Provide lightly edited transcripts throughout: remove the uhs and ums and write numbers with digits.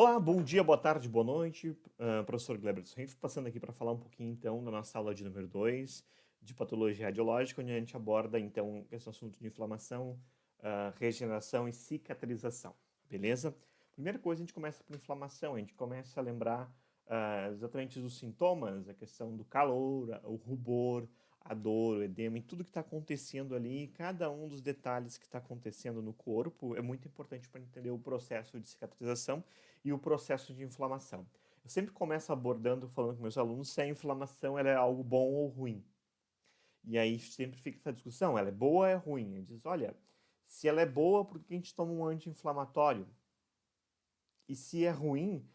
Olá, bom dia, boa tarde, boa noite. Professor Gleber Sorrif, passando aqui para falar um pouquinho, então, da nossa aula de número 2 de patologia radiológica, onde a gente aborda, então, esse assunto de inflamação, regeneração e cicatrização, beleza? Primeira coisa, a gente começa por inflamação, a gente começa a lembrar exatamente dos sintomas, a questão do calor, o rubor, a dor, o edema e tudo que está acontecendo ali, cada um dos detalhes que está acontecendo no corpo é muito importante para entender o processo de cicatrização e o processo de inflamação. Eu sempre começo abordando, falando com meus alunos, se a inflamação ela é algo bom ou ruim. E aí sempre fica essa discussão, ela é boa ou é ruim? Ele diz, olha, se ela é boa, por que a gente toma um anti-inflamatório? E se é ruim,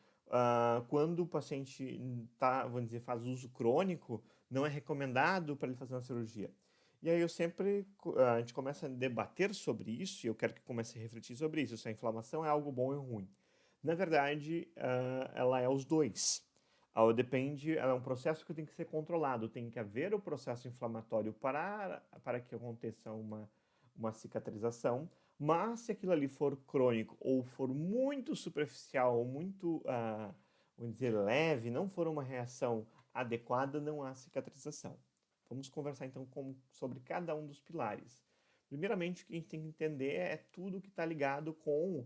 quando o paciente vamos dizer, faz uso crônico, não é recomendado para ele fazer uma cirurgia. E aí a gente começa a debater sobre isso, e eu quero que comece a refletir sobre isso, se a inflamação é algo bom ou ruim. Na verdade, ela é os dois. Ela é um processo que tem que ser controlado, tem que haver o processo inflamatório para que aconteça uma cicatrização, mas se aquilo ali for crônico ou for muito superficial ou muito, vamos dizer, leve, não for uma reação adequada, não há cicatrização. Vamos conversar então sobre cada um dos pilares. Primeiramente, o que a gente tem que entender é tudo que está ligado com,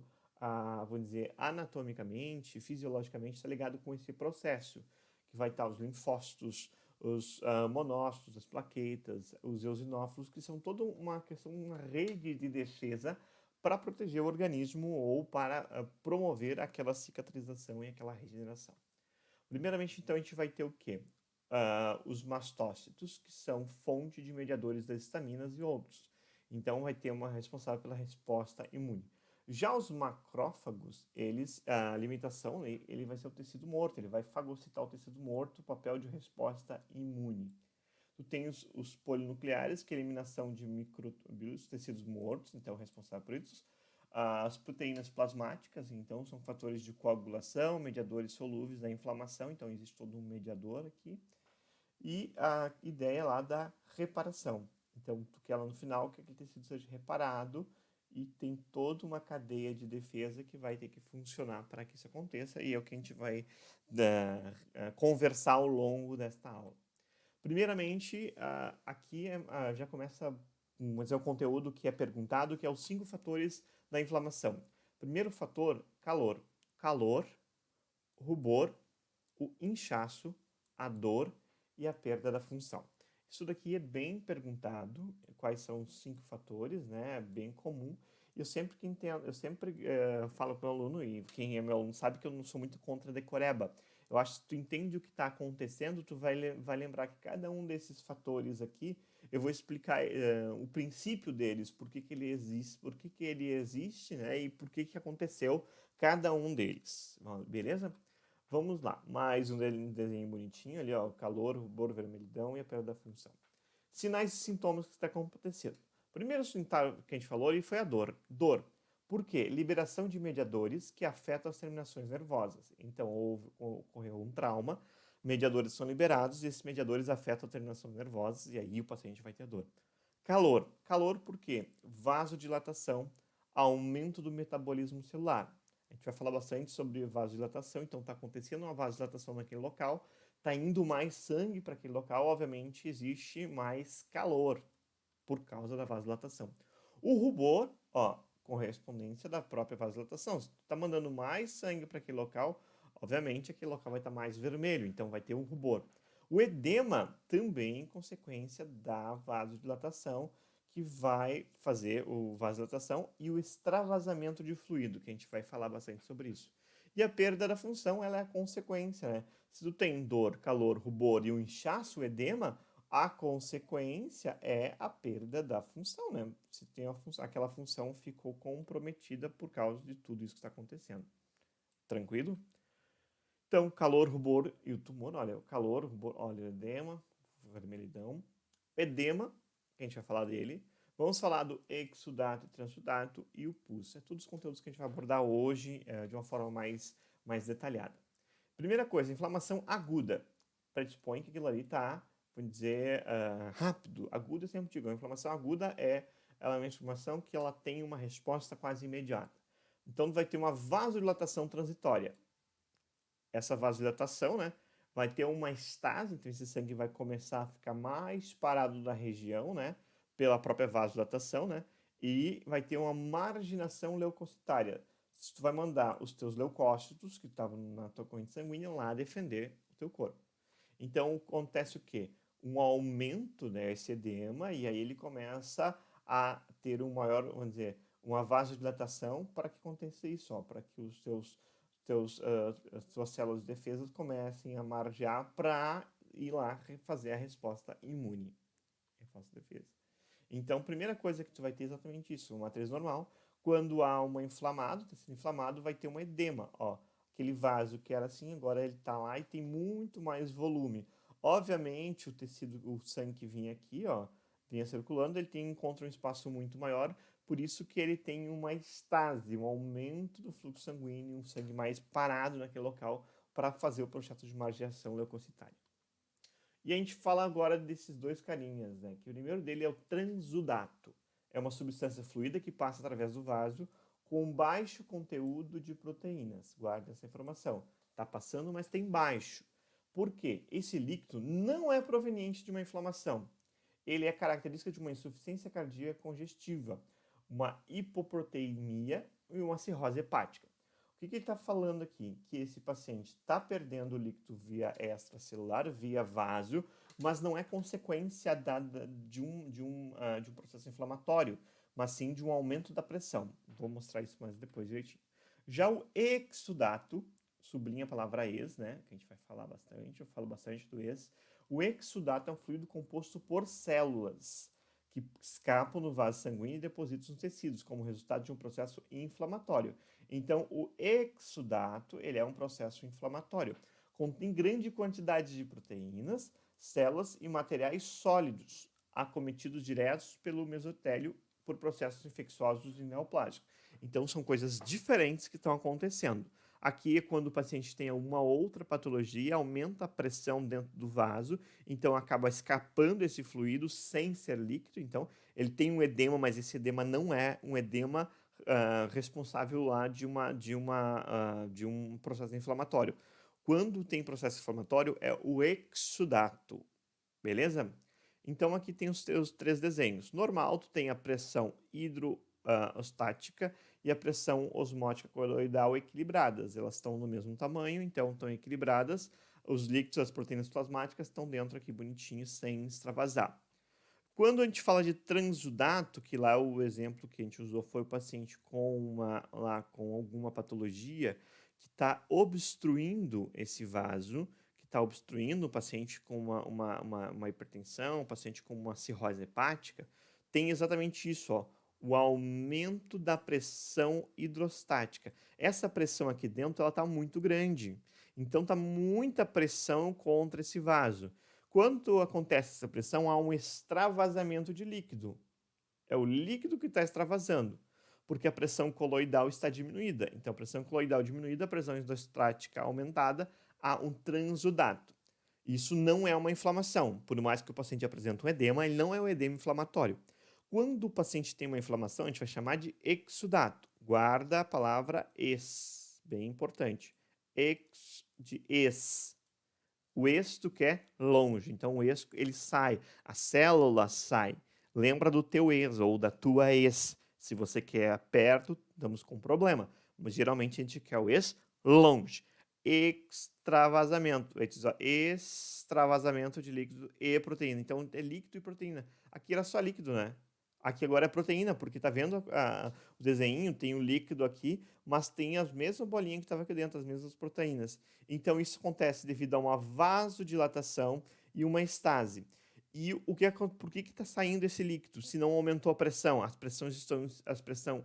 vamos dizer, anatomicamente, fisiologicamente, está ligado com esse processo, que vai estar os linfócitos, os monócitos, as plaquetas, os eosinófilos, que são toda uma questão, uma rede de defesa para proteger o organismo ou para promover aquela cicatrização e aquela regeneração. Primeiramente, então, a gente vai ter o quê? Os mastócitos, que são fonte de mediadores das estaminas e outros. Então, vai ter uma responsável pela resposta imune. Já os macrófagos, a alimentação, ele vai ser o tecido morto, ele vai fagocitar o tecido morto, papel de resposta imune. Tu tem os polinucleares, que é a eliminação de microtúbulos, tecidos mortos, então responsável por isso. As proteínas plasmáticas, então, são fatores de coagulação, mediadores solúveis da inflamação, então existe todo um mediador aqui. E a ideia lá da reparação. Então, tu quer lá no final que aquele tecido seja reparado e tem toda uma cadeia de defesa que vai ter que funcionar para que isso aconteça, e é o que a gente vai conversar ao longo desta aula. Primeiramente, aqui já começa mas é o conteúdo que é perguntado, que é os 5 fatores da inflamação. Primeiro fator, calor. Calor, rubor, o inchaço, a dor e a perda da função. Isso daqui é bem perguntado, quais são os 5 fatores, né? É bem comum. E eu sempre falo para o aluno, e quem é meu aluno sabe que eu não sou muito contra a decoreba. Eu acho que se tu entende o que está acontecendo, tu vai lembrar que cada um desses fatores aqui, eu vou explicar o princípio deles, por que ele existe, né? E por que aconteceu cada um deles. Beleza? Vamos lá, mais um desenho bonitinho ali, ó, calor, rubor, vermelhidão e a perda da função. Sinais e sintomas que está acontecendo. Primeiro sintoma que a gente falou ali foi a dor. Dor. Por quê? Liberação de mediadores que afetam as terminações nervosas. Então, ocorreu um trauma, mediadores são liberados e esses mediadores afetam as terminações nervosas e aí o paciente vai ter dor. Calor. Calor por quê? Vasodilatação, aumento do metabolismo celular. A gente vai falar bastante sobre vasodilatação, então está acontecendo uma vasodilatação naquele local, está indo mais sangue para aquele local, obviamente existe mais calor por causa da vasodilatação. O rubor, ó, correspondência da própria vasodilatação. Se tu está mandando mais sangue para aquele local, obviamente aquele local vai estar mais vermelho, então vai ter um rubor. O edema também consequência da vasodilatação, que vai fazer o vasodilatação e o extravasamento de fluido, que a gente vai falar bastante sobre isso. E a perda da função, ela é a consequência, né? Se tu tem dor, calor, rubor e um inchaço, o edema, a consequência é a perda da função, né? Se tem aquela função ficou comprometida por causa de tudo isso que está acontecendo. Tranquilo? Então, calor, rubor e o tumor, olha, o calor, rubor, olha, edema, vermelhidão, edema, que a gente vai falar dele. Vamos falar do exudato e transudato e o pus. É todos os conteúdos que a gente vai abordar hoje de uma forma mais detalhada. Primeira coisa, inflamação aguda. Predispõe que aquilo ali está, vamos dizer, rápido. Aguda eu sempre digo, a inflamação aguda ela é uma inflamação que ela tem uma resposta quase imediata. Então vai ter uma vasodilatação transitória. essa vasodilatação, né? Vai ter uma estase, então esse sangue vai começar a ficar mais parado na região, né? Pela própria vasodilatação, né? E vai ter uma marginação leucocitária. Tu vai mandar os teus leucócitos, que estavam na tua corrente sanguínea, lá defender o teu corpo. Então, acontece o quê? Um aumento, né, esse edema, e aí ele começa a ter um maior, vamos dizer, uma vasodilatação para que aconteça isso, ó, para que os as suas células de defesa comecem a margear para ir lá fazer a resposta imune, resposta de defesa. Então, a primeira coisa que tu vai ter é exatamente isso, uma matriz normal. Quando há uma inflamado, tecido inflamado, vai ter um edema, ó. Aquele vaso que era assim, agora ele tá lá e tem muito mais volume. Obviamente, o tecido, o sangue que vinha aqui, ó, vinha circulando, encontra um espaço muito maior, por isso que ele tem uma estase, um aumento do fluxo sanguíneo, um sangue mais parado naquele local para fazer o processo de margeação leucocitária. E a gente fala agora desses dois carinhas, né? Que o primeiro dele é o transudato. É uma substância fluida que passa através do vaso com baixo conteúdo de proteínas. Guarda essa informação. Está passando, mas tem baixo. Por quê? Esse líquido não é proveniente de uma inflamação. Ele é característica de uma insuficiência cardíaca congestiva, uma hipoproteinemia e uma cirrose hepática. O que ele está falando aqui? Que esse paciente está perdendo o líquido via extracelular, via vaso, mas não é consequência de um processo inflamatório, mas sim de um aumento da pressão. Vou mostrar isso mais depois direitinho. Já o exudato, sublinha a palavra ex, né? Que a gente vai falar bastante, eu falo bastante do ex. O exudato é um fluido composto por células que escapam no vaso sanguíneo e depositam nos tecidos, como resultado de um processo inflamatório. Então, o exudato, ele é um processo inflamatório. Contém grande quantidade de proteínas, células e materiais sólidos, acometidos diretos pelo mesotélio por processos infecciosos e neoplásicos. Então, são coisas diferentes que estão acontecendo. Aqui é quando o paciente tem alguma outra patologia, aumenta a pressão dentro do vaso, então acaba escapando esse fluido sem ser líquido. Então, ele tem um edema, mas esse edema não é um edema responsável lá de um processo inflamatório. Quando tem processo inflamatório, é o exudato, beleza? Então, aqui tem os três desenhos. Normal, tu tem a pressão hidroostática e a pressão osmótica coloidal equilibradas. Elas estão no mesmo tamanho, então estão equilibradas. Os líquidos, as proteínas plasmáticas estão dentro aqui bonitinhos, sem extravasar. Quando a gente fala de transudato, que lá o exemplo que a gente usou foi o paciente com alguma patologia que está obstruindo esse vaso, que está obstruindo o paciente com uma hipertensão, o paciente com uma cirrose hepática, tem exatamente isso, ó, o aumento da pressão hidrostática. Essa pressão aqui dentro ela está muito grande, então está muita pressão contra esse vaso. Quando acontece essa pressão, há um extravasamento de líquido. É o líquido que está extravasando, porque a pressão coloidal está diminuída. Então, a pressão coloidal diminuída, a pressão hidrostática aumentada, há um transudato. Isso não é uma inflamação. Por mais que o paciente apresente um edema, ele não é um edema inflamatório. Quando o paciente tem uma inflamação, a gente vai chamar de exudato. Guarda a palavra ex, bem importante. De ex. O êxito que é longe, então o êxito ele sai, a célula sai. Lembra do teu ex ou da tua ex. Se você quer perto, estamos com problema. Mas geralmente a gente quer o ex longe. Extravasamento, extravasamento de líquido e proteína. Então é líquido e proteína. Aqui era só líquido, né? Aqui agora é proteína, porque tá vendo o desenho, tem o líquido aqui, mas tem as mesmas bolinhas que estavam aqui dentro, as mesmas proteínas. Então isso acontece devido a uma vasodilatação e uma estase. E por que está saindo esse líquido? Se não aumentou a pressão, a pressão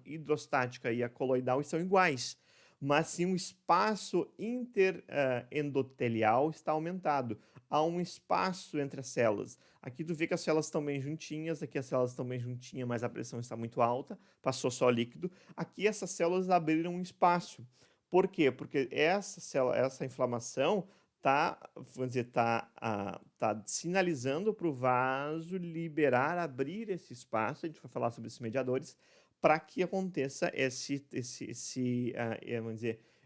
hidrostática e a coloidal estão iguais, mas sim o espaço interendotelial está aumentado. Há um espaço entre as células. Aqui tu vê que as células estão bem juntinhas, aqui as células estão bem juntinhas, mas a pressão está muito alta, passou só líquido. Aqui essas células abriram um espaço. Por quê? Porque essa inflamação tá sinalizando para o vaso liberar, abrir esse espaço. A gente vai falar sobre esses mediadores para que aconteça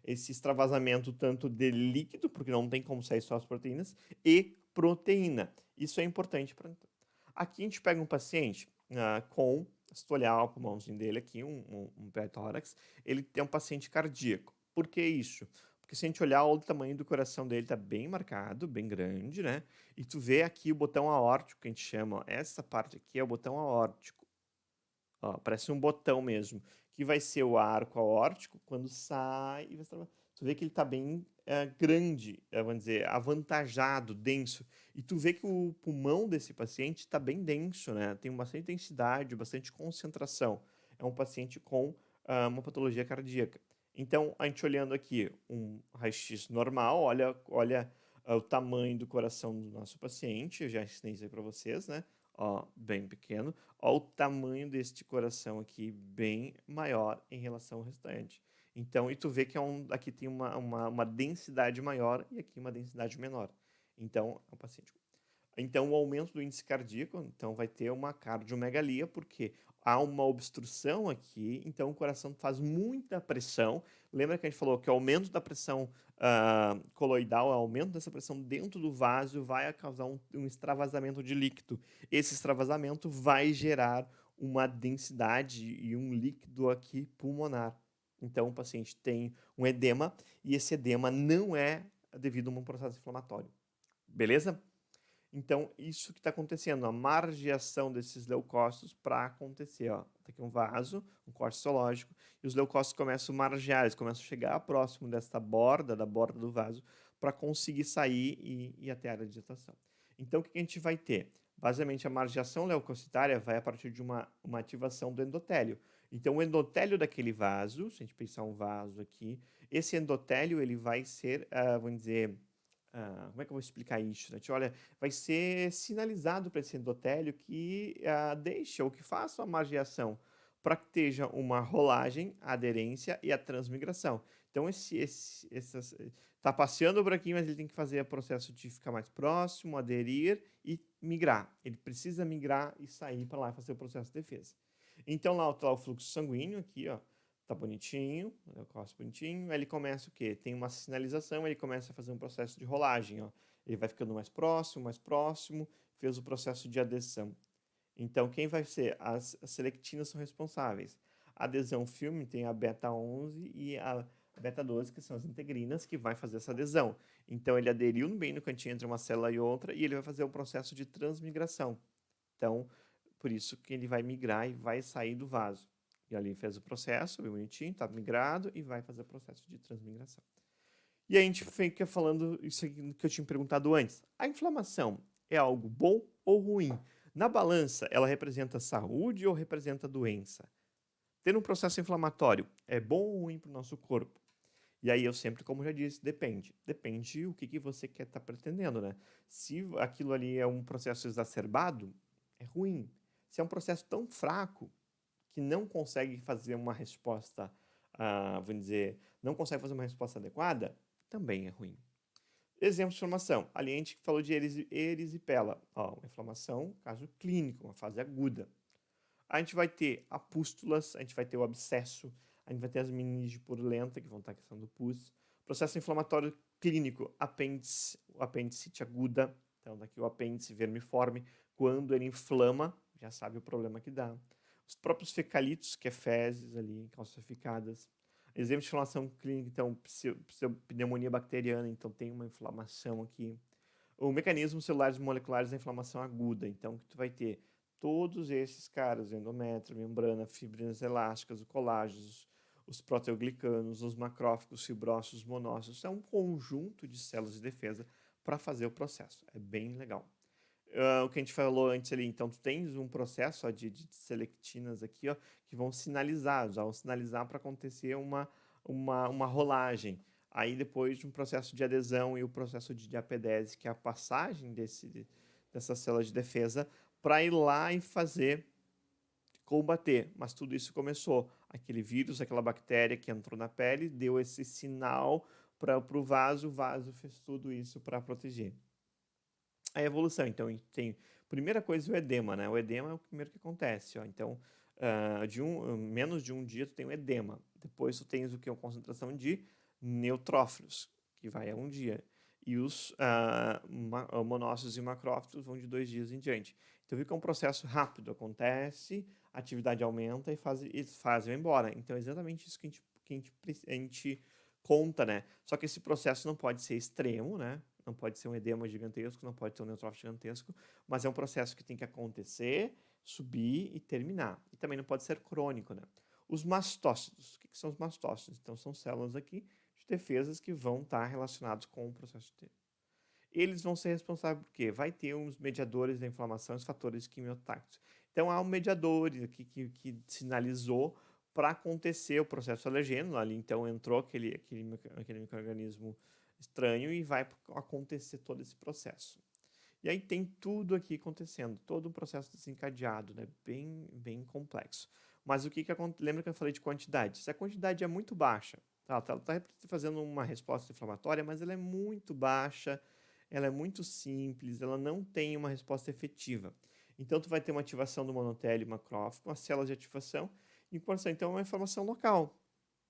esse extravasamento tanto de líquido, porque não tem como sair só as proteínas, e proteína. Isso é importante para. Aqui a gente pega um paciente se tu olhar o pulmãozinho dele aqui, um pé-tórax, ele tem um paciente cardíaco. Por que isso? Porque se a gente olhar o tamanho do coração dele, tá bem marcado, bem grande, né? E tu vê aqui o botão aórtico, que a gente chama, ó, essa parte aqui é o botão aórtico. Ó, parece um botão mesmo, que vai ser o arco aórtico quando sai e tu vê que ele está bem grande, vamos dizer, avantajado, denso. E tu vê que o pulmão desse paciente está bem denso, né? Tem bastante densidade, bastante concentração. É um paciente com uma patologia cardíaca. Então, a gente olhando aqui um raio-x normal, olha o tamanho do coração do nosso paciente, eu já ensinei isso aí para vocês, né? Ó, bem pequeno. Olha o tamanho deste coração aqui, bem maior em relação ao restante. Então, e tu vê que aqui tem uma densidade maior e aqui uma densidade menor. Então, é um paciente. Então, o aumento do índice cardíaco, então vai ter uma cardiomegalia, porque há uma obstrução aqui, então o coração faz muita pressão. Lembra que a gente falou que o aumento da pressão coloidal, o aumento dessa pressão dentro do vaso vai causar um extravasamento de líquido. Esse extravasamento vai gerar uma densidade e um líquido aqui pulmonar. Então, o paciente tem um edema e esse edema não é devido a um processo inflamatório. Beleza? Então, isso que está acontecendo, a margeação desses leucócitos para acontecer. Ó. Tá aqui um vaso, um corte histológico, e os leucócitos começam a margear, eles começam a chegar próximo desta borda, da borda do vaso, para conseguir sair e ir até a área de dilatação. Então, o que a gente vai ter? Basicamente, a margeação leucocitária vai a partir de uma ativação do endotélio. Então, o endotélio daquele vaso, se a gente pensar um vaso aqui, esse endotélio ele vai ser, vamos dizer, como é que eu vou explicar isso? Né? Olha, vai ser sinalizado para esse endotélio que deixa ou que faça a margeação para que esteja uma rolagem, a aderência e a transmigração. Então, está passeando por aqui, mas ele tem que fazer o processo de ficar mais próximo, aderir e migrar. Ele precisa migrar e sair para lá e fazer o processo de defesa. Então, lá está o fluxo sanguíneo aqui, ó. Tá bonitinho, o corte bonitinho. Aí ele começa o quê? Tem uma sinalização, ele começa a fazer um processo de rolagem, ó. Ele vai ficando mais próximo, fez o processo de adesão. Então, quem vai ser? As selectinas são responsáveis. A adesão filme tem a beta 11 e a beta 12, que são as integrinas, que vai fazer essa adesão. Então, ele aderiu bem no cantinho entre uma célula e outra e ele vai fazer o processo de transmigração. Então, por isso que ele vai migrar e vai sair do vaso. E ali fez o processo, bem bonitinho, está migrado e vai fazer o processo de transmigração. E aí a gente fica falando isso aqui que eu tinha perguntado antes. A inflamação é algo bom ou ruim? Na balança, ela representa saúde ou representa doença? Ter um processo inflamatório é bom ou ruim para o nosso corpo? E aí eu sempre, como já disse, depende. Depende o que você quer estar pretendendo, né? Se aquilo ali é um processo exacerbado, é ruim. Se é um processo tão fraco, que não consegue fazer uma resposta, vamos dizer, não consegue fazer uma resposta adequada, também é ruim. Exemplo de inflamação. Ali a gente falou de erisipela. Ó, uma inflamação, caso clínico, uma fase aguda. A gente vai ter a pústulas, a gente vai ter o abscesso, a gente vai ter as meninges purulenta, que vão estar a questão do pus. Processo inflamatório clínico, apendicite aguda. Então, daqui o apêndice vermiforme, quando ele inflama, já sabe o problema que dá. Os próprios fecalitos, que é fezes ali, calcificadas. Exemplo de inflamação clínica, então, pneumonia bacteriana, então tem uma inflamação aqui. O mecanismo celulares moleculares da inflamação aguda, então, que tu vai ter todos esses caras, endométrio, membrana, fibrinas elásticas, o colágeno, os proteoglicanos, os macrófagos, fibrócitos, monócitos, é um conjunto de células de defesa para fazer o processo. É bem legal. O que a gente falou antes ali, então tu tens um processo ó, de selectinas aqui, ó, que vão sinalizar para acontecer uma rolagem. Aí depois de um processo de adesão e o processo de diapedese, que é a passagem dessa célula de defesa, para ir lá e combater. Mas tudo isso começou. Aquele vírus, aquela bactéria que entrou na pele, deu esse sinal para o vaso fez tudo isso para proteger. A evolução, então, tem primeira coisa o edema, né? O edema é o primeiro que acontece, ó. Então, menos de um dia tu tem o edema. Depois tu tens o que? A concentração de neutrófilos, que vai a um dia. E os monócitos e macrófilos vão de 2 dias em diante. Então fica um processo rápido, acontece, a atividade aumenta e faz vai embora. Então é exatamente isso que a gente conta, né? Só que esse processo não pode ser extremo, né? Não pode ser um edema gigantesco, não pode ter um neutrófilo gigantesco, mas é um processo que tem que acontecer, subir e terminar. E também não pode ser crônico, né? Os mastócitos. O que são os mastócitos? Então, são células aqui de defesas que vão estar relacionados com o processo de eles vão ser responsáveis por quê? Vai ter uns mediadores da inflamação, os fatores quimiotácticos. Então, há um mediador aqui que sinalizou para acontecer o processo alergeno ali. Então, entrou aquele micro-organismo estranho e vai acontecer todo esse processo. E aí tem tudo aqui acontecendo, todo um processo desencadeado, né? Bem complexo. Mas o que acontece? Lembra que eu falei de quantidade? Se a quantidade é muito baixa, ela está fazendo uma resposta inflamatória, mas ela é muito baixa, ela é muito simples, ela não tem uma resposta efetiva. Então, tu vai ter uma ativação do monotélio macrófago, as células de ativação, e então é uma inflamação local.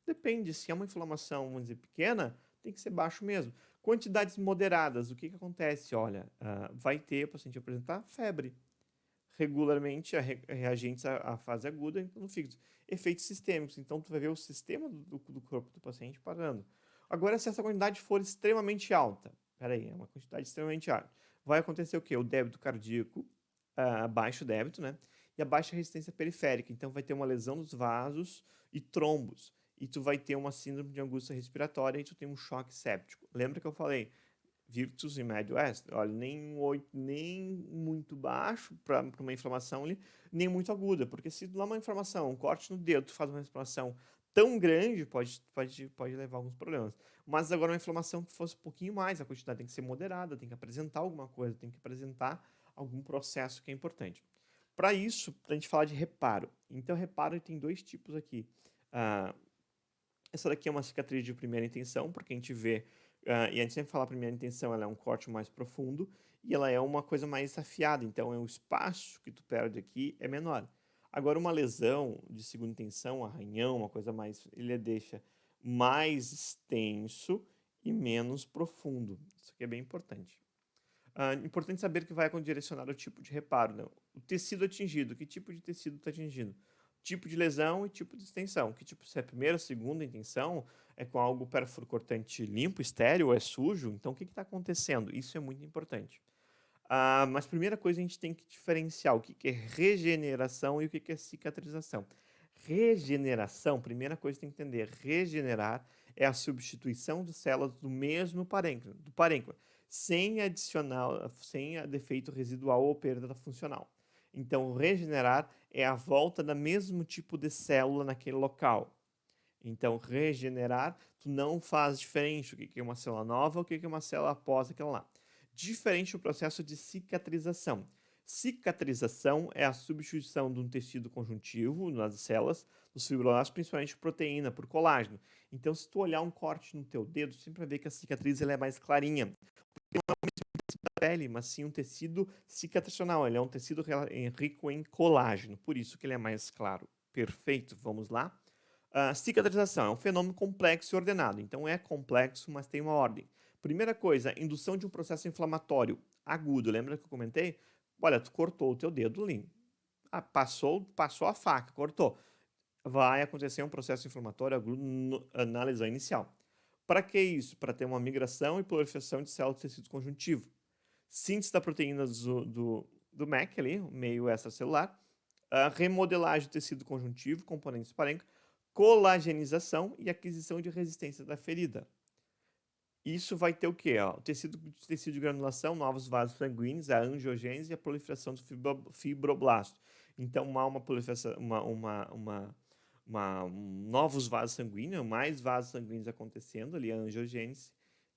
Depende, se é uma inflamação, vamos dizer, pequena, tem que ser baixo mesmo. Quantidades moderadas, o que acontece? Olha, vai ter o paciente apresentar febre, regularmente reagentes à fase aguda no fígado. Efeitos sistêmicos, então tu vai ver o sistema do corpo do paciente parando. Agora, se essa quantidade for extremamente alta, peraí, é uma quantidade extremamente alta, vai acontecer o quê? O débito cardíaco, baixo débito, né? E a baixa resistência periférica, então vai ter uma lesão dos vasos e trombos. E tu vai ter uma síndrome de angústia respiratória e tu tem um choque séptico. Lembra que eu falei? Virtus e médio oeste, olha, nem muito baixo para uma inflamação ali, nem muito aguda, porque se lá uma inflamação, um corte no dedo, tu faz uma inflamação tão grande, pode levar a alguns problemas. Mas agora uma inflamação que fosse um pouquinho mais, a quantidade tem que ser moderada, tem que apresentar alguma coisa, tem que apresentar algum processo que é importante. Para isso, a gente falar de reparo. Então, reparo tem 2 tipos aqui. Ah, essa daqui é uma cicatriz de primeira intenção, porque a gente vê, e a gente sempre fala a primeira intenção, ela é um corte mais profundo e ela é uma coisa mais afiada, então o espaço que tu perde aqui é menor. Agora, uma lesão de segunda intenção, arranhão, uma coisa mais, ele deixa mais extenso e menos profundo. Isso aqui é bem importante. Importante saber que vai direcionar o tipo de reparo, né? O tecido atingido, que tipo de tecido está atingido? Tipo de lesão e tipo de extensão. Que tipo, se é a primeira, segunda intenção, é com algo perfuro-cortante limpo, estéreo, ou é sujo? Então, o que está acontecendo? Isso é muito importante. Mas primeira coisa, a gente tem que diferenciar o que é regeneração e o que é cicatrização. Regeneração, primeira coisa que tem que entender, regenerar é a substituição de células do mesmo parênquima, sem defeito residual ou perda funcional. Então, regenerar é a volta do mesmo tipo de célula naquele local. Então, regenerar, tu não faz diferente o que é uma célula nova, o que é uma célula após aquela lá. Diferente do processo de cicatrização. Cicatrização é a substituição de um tecido conjuntivo nas células, dos fibroblastos, principalmente proteína, por colágeno. Então, se tu olhar um corte no teu dedo, sempre vai ver que a cicatriz ela é mais clarinha. Porque não é um tecido da pele, mas sim um tecido cicatricional. Ele é um tecido rico em colágeno, por isso que ele é mais claro. Perfeito, vamos lá? A cicatrização é um fenômeno complexo e ordenado. Então, é complexo, mas tem uma ordem. Primeira coisa, indução de um processo inflamatório agudo. Lembra que eu comentei? Olha, tu cortou o teu dedo ali. Passou a faca, cortou. Vai acontecer um processo inflamatório agudo na lesão inicial. Para que isso? Para ter uma migração e proliferação de células do tecido conjuntivo. Síntese da proteína do MEC ali, meio extracelular. A remodelagem do tecido conjuntivo, componentes parênquimos, colagenização e aquisição de resistência da ferida. Isso vai ter o quê? O tecido de granulação, novos vasos sanguíneos, a angiogênese e a proliferação do fibroblasto. Então, há uma proliferação, novos vasos sanguíneos, mais vasos sanguíneos acontecendo ali, a angiogênese,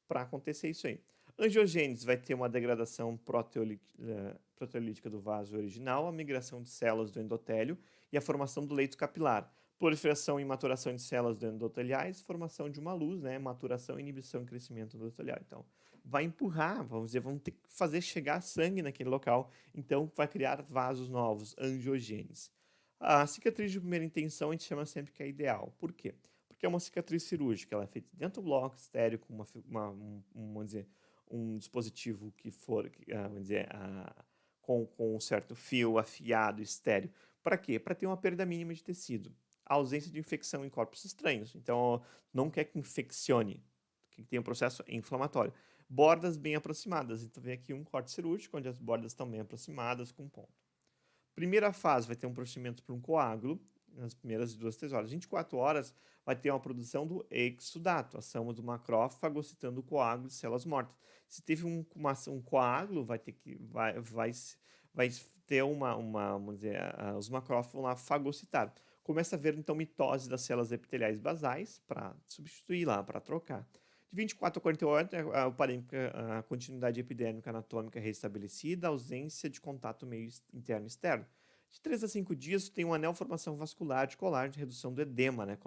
para acontecer isso aí. Angiogênese vai ter uma degradação proteolítica do vaso original, a migração de células do endotélio e a formação do leito capilar. Proliferação e maturação de células endoteliais, formação de uma luz, né? Maturação, inibição e crescimento endotelial. Então, vai empurrar, vamos ter que fazer chegar sangue naquele local. Então, vai criar vasos novos, angiogênese. A cicatriz de primeira intenção a gente chama sempre que é ideal. Por quê? Porque que é uma cicatriz cirúrgica. Ela é feita dentro do bloco estéreo com vamos dizer, um dispositivo que for, vamos dizer, com um certo fio afiado estéreo. Para quê? Para ter uma perda mínima de tecido. A ausência de infecção em corpos estranhos. Então, não quer que infeccione, que tenha um processo inflamatório. Bordas bem aproximadas. Então, vem aqui um corte cirúrgico, onde as bordas estão bem aproximadas com ponto. Primeira fase vai ter um procedimento para um coágulo, nas primeiras 2, 3 horas. 24 horas vai ter uma produção do exudato, ação do macrófago fagocitando o coágulo de células mortas. Se teve um coágulo, vai ter vamos dizer, os macrófagos vão lá fagocitar. Começa a haver, então, mitose das células epiteliais basais para substituir lá, para trocar. De 24 a 48 a continuidade epidérmica anatômica restabelecida, ausência de contato meio interno e externo. De 3 a 5 dias, tem uma neoformação vascular de colágeno, redução do edema, né?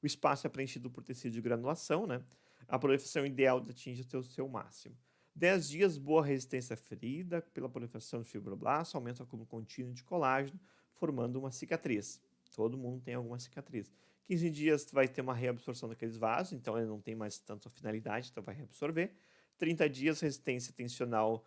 O espaço é preenchido por tecido de granulação, né? A proliferação ideal atinge o seu máximo. 10 dias, boa resistência à ferida pela proliferação de fibroblastos, aumento do acúmulo contínuo de colágeno, formando uma cicatriz. Todo mundo tem alguma cicatriz. 15 dias vai ter uma reabsorção daqueles vasos, então ele não tem mais tanta finalidade, então vai reabsorver. 30 dias, resistência tensional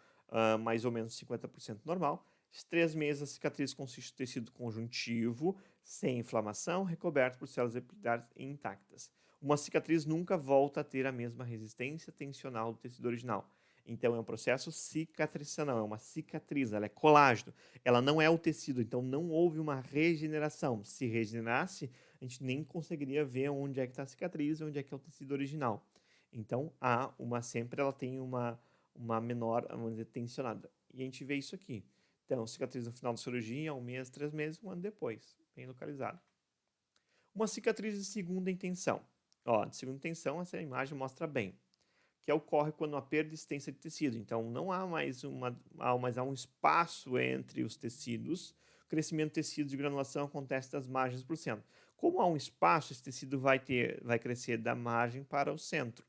mais ou menos 50% normal. 3 meses, a cicatriz consiste em tecido conjuntivo, sem inflamação, recoberto por células epiteliais intactas. Uma cicatriz nunca volta a ter a mesma resistência tensional do tecido original. Então, é um processo cicatrizacional, é uma cicatriz, ela é colágeno. Ela não é o tecido, então não houve uma regeneração. Se regenerasse, a gente nem conseguiria ver onde é que está a cicatriz e onde é que é o tecido original. Então, sempre ela tem uma menor, vamos dizer, tensionada. E a gente vê isso aqui. Então, cicatriz no final da cirurgia, 1 mês, 3 meses, 1 ano depois, bem localizado. Uma cicatriz de segunda intenção. De segunda intenção, essa imagem mostra bem, que ocorre quando há perda extensa de tecido. Então, não há mais há um espaço entre os tecidos. O crescimento de tecido de granulação acontece das margens para o centro. Como há um espaço, esse tecido vai crescer da margem para o centro.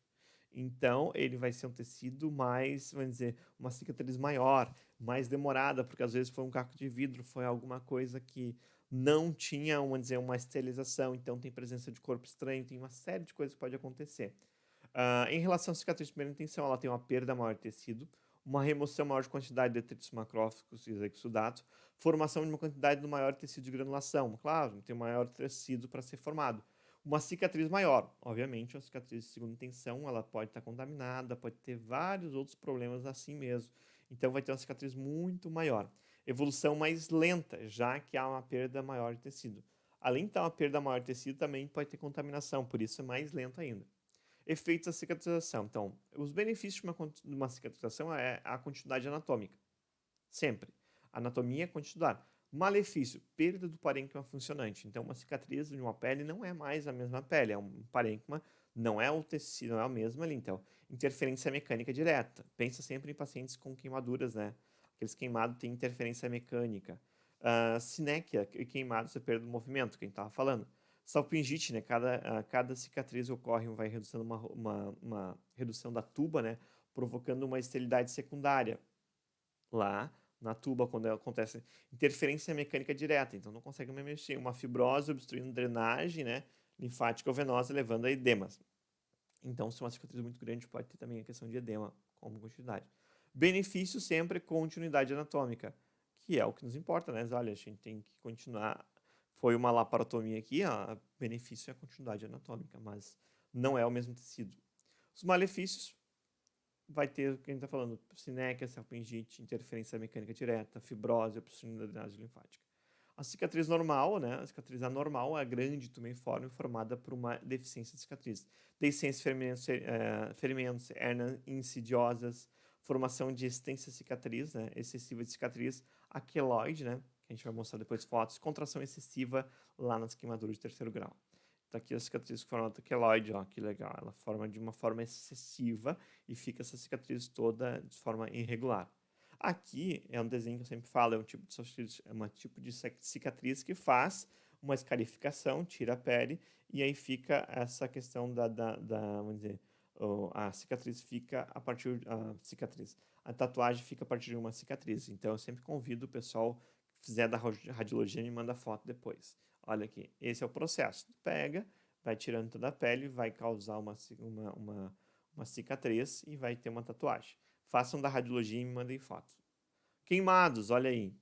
Então, ele vai ser um tecido mais, vamos dizer, uma cicatriz maior, mais demorada, porque às vezes foi um caco de vidro, foi alguma coisa que não tinha, vamos dizer, uma esterilização, então tem presença de corpo estranho, tem uma série de coisas que pode acontecer. Em relação à cicatriz de primeira intenção, ela tem uma perda maior de tecido, uma remoção maior de quantidade de detritos macrófagos e exudato, formação de uma quantidade maior de tecido de granulação. Claro, tem maior tecido para ser formado. Uma cicatriz maior, obviamente, uma cicatriz de segunda intenção, ela pode estar contaminada, pode ter vários outros problemas assim mesmo. Então, vai ter uma cicatriz muito maior. Evolução mais lenta, já que há uma perda maior de tecido. Além de ter uma perda maior de tecido, também pode ter contaminação, por isso é mais lento ainda. Efeitos da cicatrização. Então, os benefícios de uma cicatrização é a continuidade anatômica. Sempre. Anatomia é continuidade. Malefício, perda do parênquima funcionante. Então, uma cicatriz de uma pele não é mais a mesma pele, é um parênquima, não é o tecido, não é o mesmo ali. Então, interferência mecânica direta. Pensa sempre em pacientes com queimaduras, né? Aqueles queimados têm interferência mecânica. Sinéquia, queimado, você perde o movimento, que a gente estava falando. Salpingite, né? Cada cicatriz vai reduzindo uma redução da tuba, né? Provocando uma esterilidade secundária. Lá na tuba, quando acontece interferência mecânica direta, então não consegue mais mexer. Uma fibrose obstruindo drenagem, né? Linfática ou venosa, levando a edemas. Então, se uma cicatriz muito grande, pode ter também a questão de edema como continuidade. Benefício sempre continuidade anatômica, que é o que nos importa, né? Olha, a gente tem que continuar. Foi uma laparotomia aqui, benefício é a continuidade anatômica, mas não é o mesmo tecido. Os malefícios vai ter o que a gente está falando, sinéquia, salpingite, interferência mecânica direta, fibrose, obstrução da drenagem linfática. A cicatriz normal, né? A cicatriz anormal é grande, tumeiforme, formada por uma deficiência de cicatriz. Deficiência de ferimentos, hernias insidiosas, formação de extensa cicatriz, né? Excessiva de cicatriz, aqueloide, né? Que a gente vai mostrar depois fotos, contração excessiva lá nas queimaduras de terceiro grau. Tá aqui a cicatriz formada queloide, ó, que legal. Ela forma de uma forma excessiva e fica essa cicatriz toda de forma irregular. Aqui é um desenho que eu sempre falo, é um tipo de cicatriz que faz uma escarificação, tira a pele, e aí fica essa questão vamos dizer, a cicatriz fica a partir, a tatuagem fica a partir de uma cicatriz. Então eu sempre convido o pessoal que fizer da radiologia me manda foto depois. Olha aqui, esse é o processo. Pega, vai tirando toda a pele, vai causar uma cicatriz e vai ter uma tatuagem. Façam da radiologia e me mandem foto. Queimados, olha aí.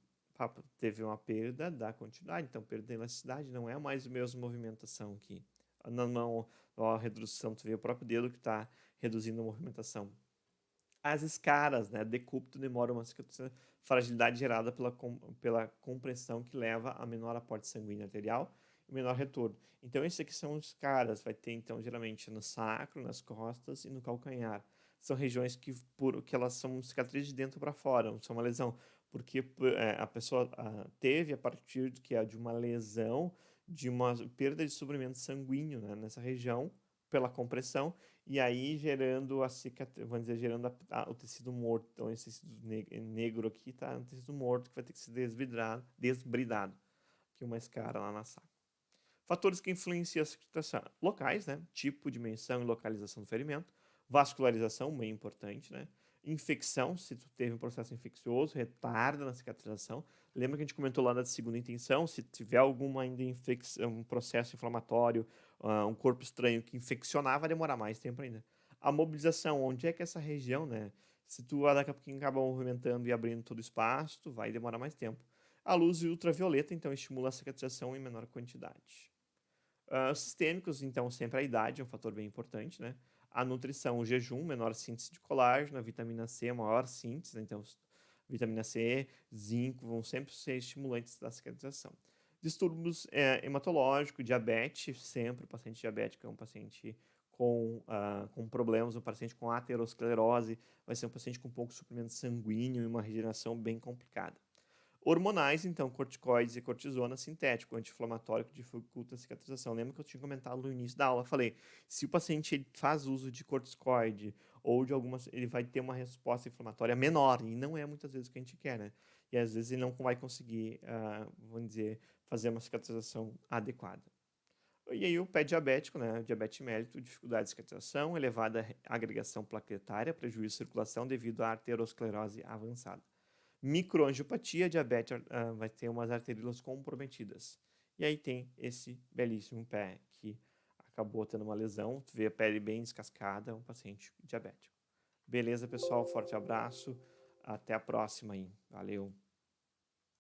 Teve uma perda da continuidade, então perda da elasticidade, não é mais a mesma movimentação aqui. Não, a redução, tu vê o próprio dedo que está reduzindo a movimentação. As escaras, né? Decúbito demora uma fragilidade gerada pela compressão que leva a menor aporte sanguíneo arterial e menor retorno. Então, esses aqui são os caras, vai ter, então, geralmente no sacro, nas costas e no calcanhar. São regiões que elas são cicatrizes de dentro para fora, são uma lesão, porque a pessoa teve a partir de uma lesão, de uma perda de suprimento sanguíneo, né, nessa região, pela compressão, e aí gerando a cicatriz, vamos dizer, gerando o tecido morto. Então, esse tecido negro aqui tá no tecido morto que vai ter que ser desbridado. Aqui uma escara lá na sacra. Fatores que influenciam a cicatrização. Locais, né? Tipo, dimensão e localização do ferimento. Vascularização, bem importante, né? Infecção, se tu teve um processo infeccioso, retarda na cicatrização. Lembra que a gente comentou lá da segunda intenção, se tiver alguma ainda infecção, um processo inflamatório, um corpo estranho que infeccionar, vai demorar mais tempo ainda. A mobilização, onde é que essa região, né? Se tu daqui a pouquinho acaba movimentando e abrindo todo o espaço, tu vai demorar mais tempo. A luz ultravioleta, então, estimula a cicatrização em menor quantidade. Sistêmicos, então, sempre a idade é um fator bem importante, né? A nutrição, o jejum, menor síntese de colágeno, a vitamina C, maior síntese, né? Então, vitamina C, zinco vão sempre ser estimulantes da cicatrização. Distúrbios hematológicos, diabetes, sempre o paciente diabético é um paciente com problemas, um paciente com aterosclerose, vai ser um paciente com pouco suprimento sanguíneo e uma regeneração bem complicada. Hormonais, então, corticoides e cortisona sintético, anti-inflamatório que dificulta a cicatrização. Lembra que eu tinha comentado no início da aula? Falei, se o paciente faz uso de corticoide ou de algumas, ele vai ter uma resposta inflamatória menor, e não é muitas vezes o que a gente quer, né? E às vezes ele não vai conseguir, vamos dizer, fazer uma cicatrização adequada. E aí o pé diabético, né? Diabetes mellitus, dificuldade de cicatrização, elevada agregação plaquetária, prejuízo de circulação devido à arteriosclerose avançada. Microangiopatia, diabetes vai ter umas arteríolas comprometidas. E aí tem esse belíssimo pé que acabou tendo uma lesão, tu vê a pele bem descascada, um paciente diabético. Beleza, pessoal? Forte abraço. Até a próxima aí. Valeu.